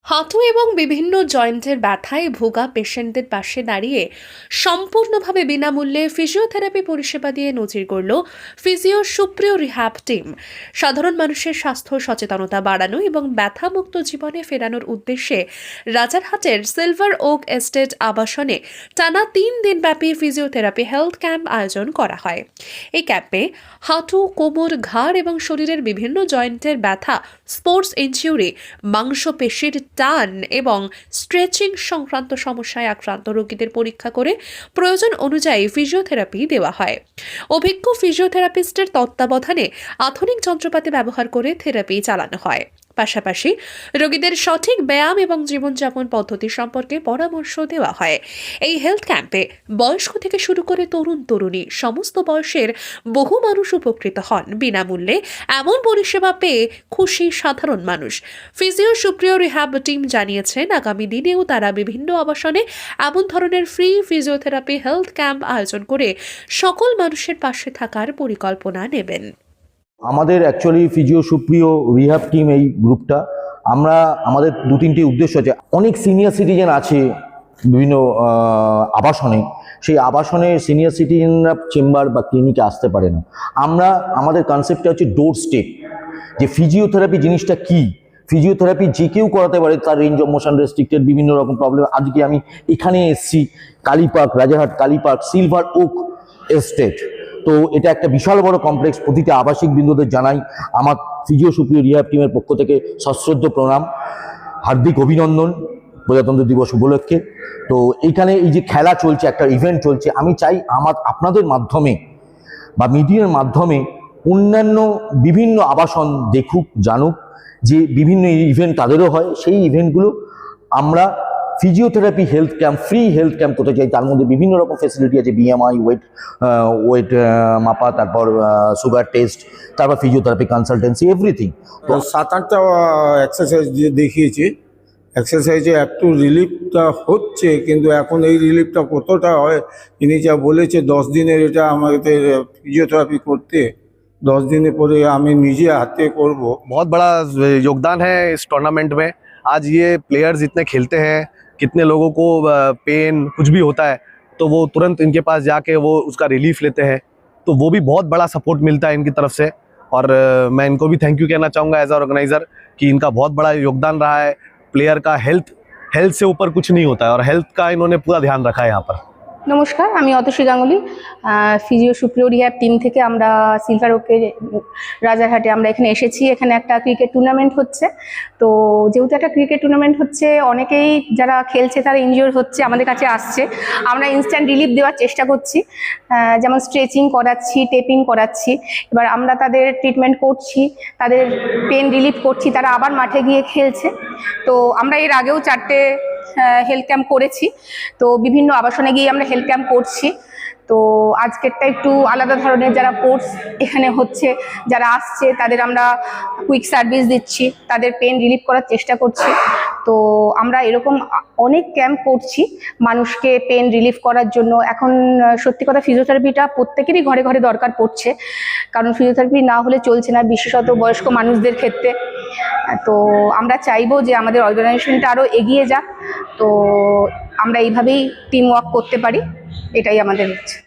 হাঁটু এবং বিভিন্ন জয়েন্টের ব্যথায় ভোগা পেশেন্টদের পাশে দাঁড়িয়ে সম্পূর্ণভাবে বিনামূল্যে ফিজিওথেরাপি পরিষেবা দিয়ে নজির গড়ল ফিজিও সুপ্রিয় রিহ্যাব টিম। সাধারণ মানুষের স্বাস্থ্য সচেতনতা বাড়ানো এবং ব্যথামুক্ত জীবনে ফেরানোর উদ্দেশ্যে রাজারহাটের সিলভার ওক এস্টেট আবাসনে টানা 3 দিনব্যাপী ফিজিওথেরাপি হেলথ ক্যাম্প আয়োজন করা হয়। এই ক্যাম্পে হাঁটু, কোমর, ঘাড় এবং শরীরের বিভিন্ন জয়েন্টের ব্যথা, স্পোর্টস ইনজুরি, মাংসপেশির টান এবং স্ট্রেচিং সংক্রান্ত সমস্যায় আক্রান্ত রোগীদের পরীক্ষা করে প্রয়োজন অনুযায়ী ফিজিওথেরাপি দেওয়া হয়। অভিজ্ঞ ফিজিওথেরাপিস্টের তত্ত্বাবধানে আধুনিক যন্ত্রপাতি ব্যবহার করে থেরাপি চালানো হয়। পাশাপাশি রোগীদের সঠিক ব্যায়াম এবং জীবনযাপন পদ্ধতি সম্পর্কে পরামর্শ দেওয়া হয়। এই হেলথ ক্যাম্পে বয়স্ক থেকে শুরু করে তরুণ তরুণী সমস্ত বয়সের বহু মানুষ উপকৃত হন। বিনামূল্যে এমন পরিষেবা পেয়ে খুশি সাধারণ মানুষ। ফিজিও সুপ্রিয় রিহ্যাব টিম জানিয়েছেন আগামী দিনেও তারা বিভিন্ন আবাসনে এমন ধরনের ফ্রি ফিজিওথেরাপি হেলথ ক্যাম্প আয়োজন করে সকল মানুষের পাশে থাকার পরিকল্পনা নেবেন। আমাদের অ্যাকচুয়ালি ফিজিও সুপ্রিয় রিহ্যাব টিম এই গ্রুপটা আমাদের 2-3টি উদ্দেশ্য আছে। অনেক সিনিয়র সিটিজেন আছে বিভিন্ন আবাসনে, সেই আবাসনে সিনিয়র সিটিজেনরা চেম্বার বা ক্লিনিকে আসতে পারে না। আমাদের কনসেপ্টটা হচ্ছে ডোর স্টেপ, যে ফিজিওথেরাপি জিনিসটা কি, ফিজিওথেরাপি যে কেউ করাতে পারে, তার রেঞ্জ অফ মোশন রেস্ট্রিক্টেড, বিভিন্ন রকম প্রবলেম। আজকে আমি এখানে এসেছি কালীপার্ক, রাজারহাট কালীপার্ক সিলভার ওক এস্টেট। তো এটা একটা বিশাল বড় কমপ্লেক্স। প্রতিটা আবাসিক বিন্দুদের জানাই আমার ফিজিও সুপ্রিয় রিহ্যাব টিমের পক্ষ থেকে সশ্রদ্ধ প্রণাম, হার্দিক অভিনন্দন প্রজাতন্ত্র দিবস উপলক্ষে। তো এইখানে এই যে খেলা চলছে, একটা ইভেন্ট চলছে, আমি চাই আপনাদের মাধ্যমে বা মিডিয়ার মাধ্যমে অন্যান্য বিভিন্ন আবাসন দেখুক, জানুক যে বিভিন্ন ইভেন্ট তাদেরও হয়। সেই ইভেন্টগুলো আমরা physiotherapy health camp, free health camp করতে চাই। তার মধ্যে বিভিন্ন রকম ফেসিলিটি আছে, বিএমআই, ওয়েট মাপা, তারপর সুগার টেস্ট, তারপর ফিজিওথেরাপি কনসালটেন্সি, এভরিথিং। তো 7-8টা এক্সারসাইজ দেখিয়েছি। এক্সারসাইজে একটু রিলিফটা হচ্ছে, কিন্তু এখন এই রিলিফটা কতটা হয়, ইনি যা বলেছে 10 দিনের এটা আমাদের ফিজিওথেরাপি করতে, 10 দিনে পরে আমি নিজে হাতে করব। बहुत बड़ा योगदान है इस टूर्नामेंट में। आज ये प्लेयर्स इतने खेलते हैं, कितने लोगों को पेन कुछ भी होता है तो वो तुरंत इनके पास जाके वो उसका रिलीफ लेते हैं, तो वो भी बहुत बड़ा सपोर्ट मिलता है इनकी तरफ से। और मैं इनको भी थैंक यू कहना चाहूँगा एज ऑर्गेनाइज़र कि इनका बहुत बड़ा योगदान रहा है। प्लेयर का हेल्थ से ऊपर कुछ नहीं होता है और हेल्थ का इन्होंने पूरा ध्यान रखा है यहाँ पर। নমস্কার, আমি অতসী গাঙ্গুলি, ফিজিও সুপ্রিয় রিহ্যাব টিম থেকে। আমরা সিলভার ওকে রাজারহাটে আমরা এখানে এসেছি। এখানে একটা ক্রিকেট টুর্নামেন্ট হচ্ছে। তো যেহেতু একটা ক্রিকেট টুর্নামেন্ট হচ্ছে, অনেকেই যারা খেলছে তারা ইনজিওর হচ্ছে, আমাদের কাছে আসছে। আমরা ইনস্ট্যান্ট রিলিফ দেওয়ার চেষ্টা করছি, যেমন স্ট্রেচিং করাচ্ছি, টেপিং করাচ্ছি। এবার আমরা তাদের ট্রিটমেন্ট করছি, তাদের পেন রিলিফ করছি, তারা আবার মাঠে গিয়ে খেলছে। তো আমরা এর আগেও 4টে হেলথ ক্যাম্প করেছি। তো বিভিন্ন আবাসনে গিয়ে আমরা হেলথ ক্যাম্প করছি। তো আজকেরটা একটু আলাদা ধরনের, যারা কোর্স এখানে হচ্ছে, যারা আসছে তাদের আমরা কুইক সার্ভিস দিচ্ছি, তাদের পেন রিলিফ করার চেষ্টা করছি। তো আমরা এরকম অনেক ক্যাম্প করছি মানুষকে পেন রিলিফ করার জন্য। এখন সত্যি কথা, ফিজিওথেরাপিটা প্রত্যেকেরই ঘরে ঘরে দরকার পড়ছে, কারণ ফিজিওথেরাপি না হলে চলছে না, বিশেষত বয়স্ক মানুষদের ক্ষেত্রে। তো আমরা চাইবো যে আমাদের অর্গানাইজেশনটা আরও এগিয়ে যাক, তো আমরা এইভাবেই টিম ওয়ার্ক করতে পারি, এটাই আমাদের ইচ্ছে।